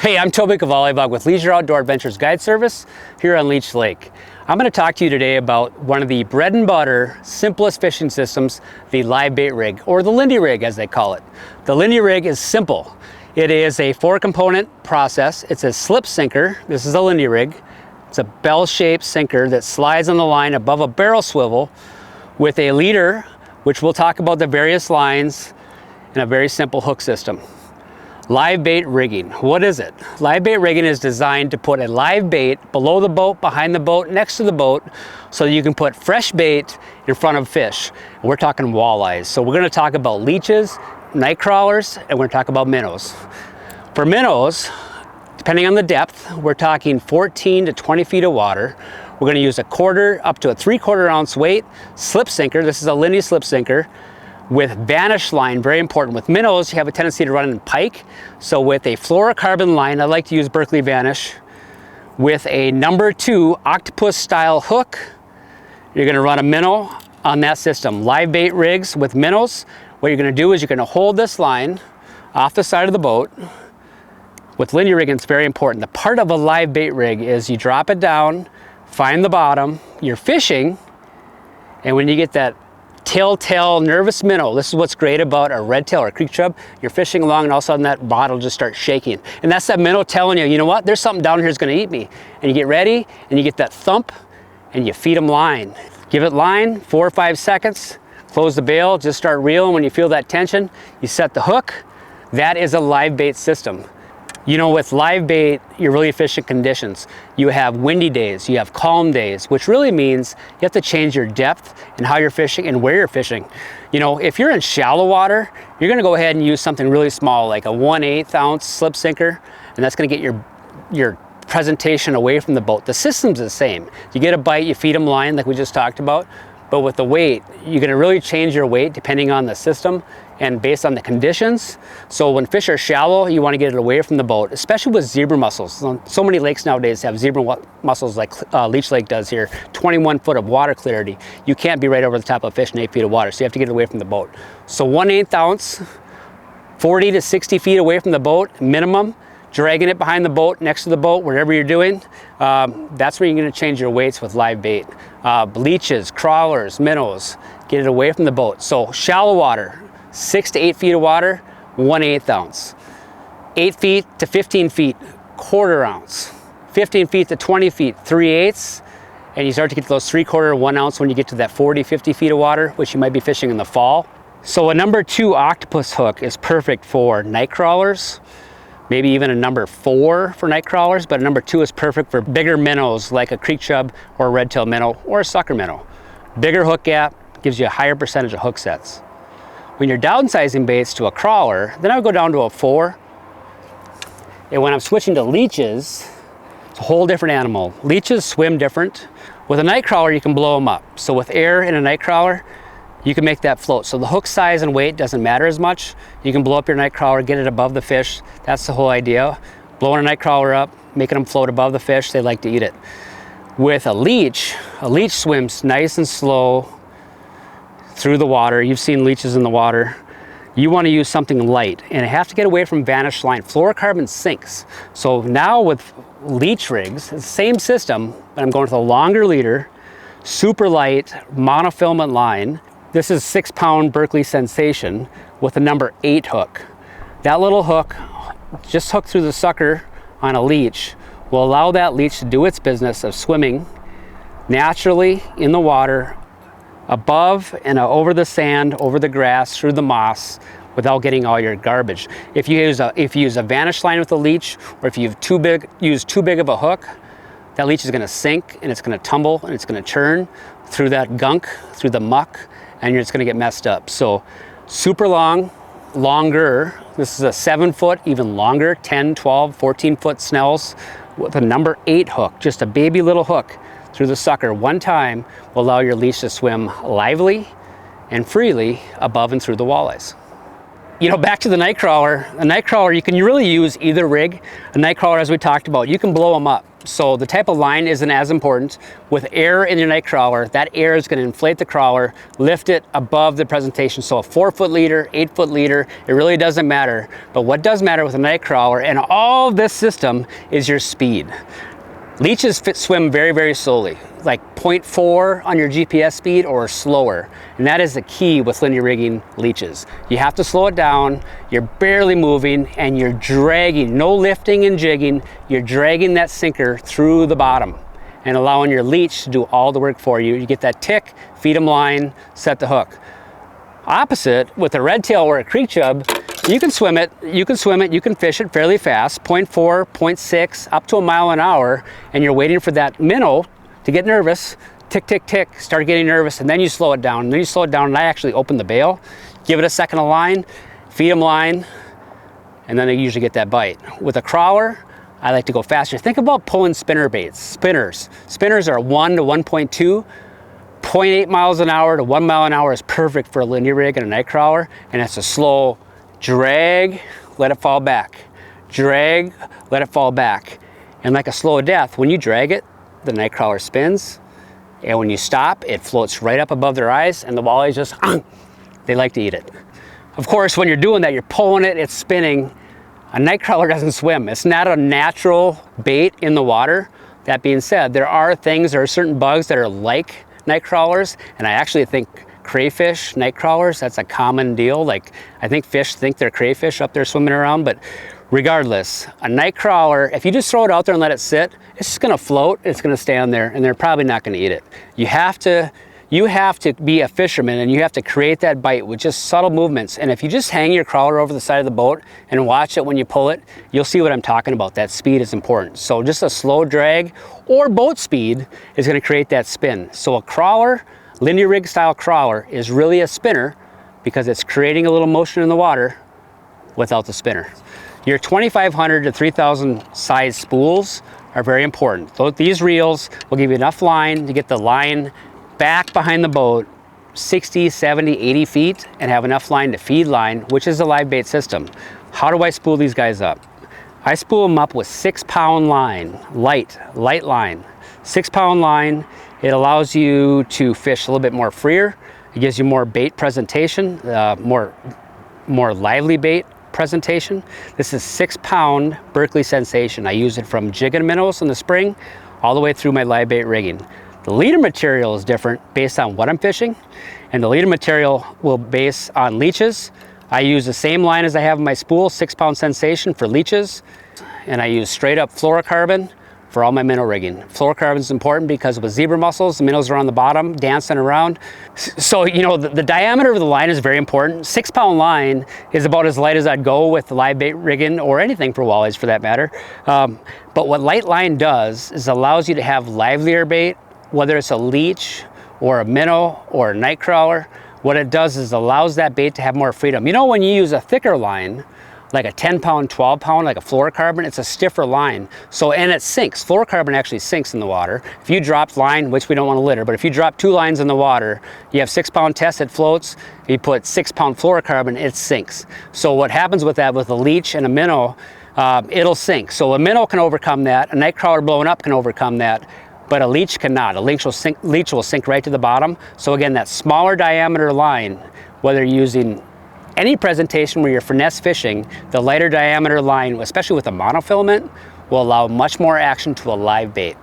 Hey, I'm Toby Kvalevog with Leisure Outdoor Adventures Guide Service here on Leech Lake. I'm going to talk to you today about one of the bread and butter, simplest fishing systems, the live bait rig, or the Lindy rig as they call it. The Lindy rig is simple. It is a 4-component process. It's a slip sinker. This is a Lindy rig. It's a bell-shaped sinker that slides on the line above a barrel swivel with a leader, which we'll talk about the various lines, and a very simple hook system. Live bait rigging. What is it? Live bait rigging is designed to put a live bait below the boat, behind the boat, next to the boat, so that you can put fresh bait in front of fish. And we're talking walleyes. So we're going to talk about leeches, night crawlers, and we're going to talk about minnows. For minnows, depending on the depth, we're talking 14 to 20 feet of water. We're going to use a 1/4 up to a 3/4 ounce weight slip sinker. This is a Lindy slip sinker with vanish line, very important. With minnows, you have a tendency to run in pike. So with a fluorocarbon line, I like to use Berkley Vanish, with a number 2 octopus style hook, you're gonna run a minnow on that system. Live bait rigs with minnows, what you're gonna do is you're gonna hold this line off the side of the boat. With Lindy rigging, it's very important. The part of a live bait rig is you drop it down, find the bottom, you're fishing, and when you get that telltale nervous minnow, this is what's great about a red tail or a creek chub. You're fishing along and all of a sudden that bottle just starts shaking. And that's that minnow telling you, you know what, there's something down here that's gonna eat me. And you get ready and you get that thump and you feed them line. Give it line, 4 or 5 seconds, close the bail, just start reeling. When you feel that tension, you set the hook. That is a live bait system. You know, with live bait, you're really fishing conditions. You have windy days, you have calm days, which really means you have to change your depth and how you're fishing and where you're fishing. You know, if you're in shallow water, you're gonna go ahead and use something really small, like a 1/8 ounce slip sinker, and that's gonna get your presentation away from the boat. The system's the same. You get a bite, you feed them line like we just talked about, but with the weight, you're gonna really change your weight depending on the system and based on the conditions. So when fish are shallow, you wanna get it away from the boat, especially with zebra mussels. So many lakes nowadays have zebra mussels like Leech Lake does here, 21 foot of water clarity. You can't be right over the top of a fish in 8 feet of water, so you have to get it away from the boat. So 1/8 ounce, 40 to 60 feet away from the boat, minimum, dragging it behind the boat, next to the boat, wherever you're doing. That's where you're gonna change your weights with live bait. Leeches, crawlers, minnows, get it away from the boat. So shallow water, 6 to 8 feet of water, 1/8 ounce. 8 feet to 15 feet, 1/4 ounce. 15 feet to 20 feet, 3/8. And you start to get to those 3/4, 1 ounce when you get to that 40, 50 feet of water, which you might be fishing in the fall. So a number 2 octopus hook is perfect for night crawlers, maybe even a number 4 for night crawlers, but a number 2 is perfect for bigger minnows like a creek chub or a red tail minnow or a sucker minnow. Bigger hook gap gives you a higher percentage of hook sets. When you're downsizing baits to a crawler, then I would go down to a 4. And when I'm switching to leeches, it's a whole different animal. Leeches swim different. With a night crawler, you can blow them up. So with air in a night crawler, you can make that float. So the hook size and weight doesn't matter as much. You can blow up your night crawler, get it above the fish. That's the whole idea. Blowing a night crawler up, making them float above the fish, they like to eat it. With a leech swims nice and slow through the water. You've seen leeches in the water. You want to use something light, and I have to get away from vanish line. Fluorocarbon sinks. So now with leech rigs, it's the same system, but I'm going with a longer leader, super light monofilament line. This is 6-pound Berkley Sensation with a number 8 hook. That little hook, just hooked through the sucker on a leech, will allow that leech to do its business of swimming naturally in the water, above and over the sand, over the grass, through the moss, without getting all your garbage. If you use a vanish line with a leech, or if you use too big of a hook, that leech is gonna sink and it's gonna tumble and it's gonna churn through that gunk, through the muck, and you're just gonna get messed up. So super longer, this is a 7 foot, even longer, 10, 12, 14 foot snells with a number 8 hook, just a baby little hook through the sucker one time will allow your leash to swim lively and freely above and through the walleyes. You know, back to the night crawler. A night crawler, you can really use either rig. A night crawler, as we talked about, you can blow them up. So the type of line isn't as important. With air in your night crawler, that air is going to inflate the crawler, lift it above the presentation. So a 4-foot leader, 8-foot leader, it really doesn't matter. But what does matter with a night crawler and all of this system is your speed. Leeches swim very, very slowly, like 0.4 on your GPS speed or slower. And that is the key with Lindy rigging leeches. You have to slow it down, you're barely moving, and you're dragging, no lifting and jigging, you're dragging that sinker through the bottom and allowing your leech to do all the work for you. You get that tick, feed them line, set the hook. Opposite, with a red tail or a creek chub, you can swim it, you can fish it fairly fast, 0.4, 0.6, up to a mile an hour, and you're waiting for that minnow to get nervous, tick, tick, tick, start getting nervous, and then you slow it down. And then you slow it down, and I actually open the bail, give it a second of line, feed them line, and then they usually get that bite. With a crawler, I like to go faster. Think about pulling spinner baits, spinners. Spinners are 1 to 1.2. 0.8 miles an hour to 1 mile an hour is perfect for a Lindy rig and a night crawler, and it's a slow drag, let it fall back. Drag, let it fall back. And like a slow death, when you drag it, the night crawler spins, and when you stop, it floats right up above their eyes, and the walleyes just, they like to eat it. Of course, when you're doing that, you're pulling it, it's spinning. A night crawler doesn't swim. It's not a natural bait in the water. That being said, there are certain bugs that are like night crawlers, and I actually think crayfish, night crawlers, that's a common deal. Like, I think fish think they're crayfish up there swimming around, but regardless, a night crawler, if you just throw it out there and let it sit, it's just gonna float, it's gonna stand there, and they're probably not gonna eat it. You have to be a fisherman, and you have to create that bite with just subtle movements. And if you just hang your crawler over the side of the boat and watch it when you pull it, you'll see what I'm talking about. That speed is important. So just a slow drag or boat speed is gonna create that spin. So a crawler, Lindy rig style crawler, is really a spinner because it's creating a little motion in the water without the spinner. Your 2,500 to 3,000 size spools are very important. These reels will give you enough line to get the line back behind the boat 60, 70, 80 feet and have enough line to feed line, which is a live bait system. How do I spool these guys up? I spool them up with 6-pound line, light line. 6-pound line. It allows you to fish a little bit more freer. It gives you more bait presentation, more lively bait presentation. This is 6-pound Berkley Sensation. I use it from jigging minnows in the spring all the way through my live bait rigging. The leader material is different based on what I'm fishing, and the leader material will base on leeches. I use the same line as I have in my spool, 6-pound Sensation for leeches, and I use straight up fluorocarbon for all my minnow rigging. Fluorocarbon is important because with zebra mussels, the minnows are on the bottom dancing around. So, you know, the diameter of the line is very important. 6-pound line is about as light as I'd go with the live bait rigging or anything for walleyes for that matter. But what light line does is allows you to have livelier bait, whether it's a leech or a minnow or a night crawler. What it does is allows that bait to have more freedom. You know, when you use a thicker line, like a 10-pound, 12-pound, like a fluorocarbon, it's a stiffer line. So, and it sinks. Fluorocarbon actually sinks in the water. If you drop line, which we don't want to litter, but if you drop 2 lines in the water, you have 6-pound test, it floats. You put 6-pound fluorocarbon, it sinks. So what happens with that, with a leech and a minnow, it'll sink. So a minnow can overcome that. A night crawler blowing up can overcome that. But a leech cannot. A leech will sink right to the bottom. So again, that smaller diameter line, whether you're using any presentation where you're finesse fishing, the lighter diameter line, especially with a monofilament, will allow much more action to a live bait.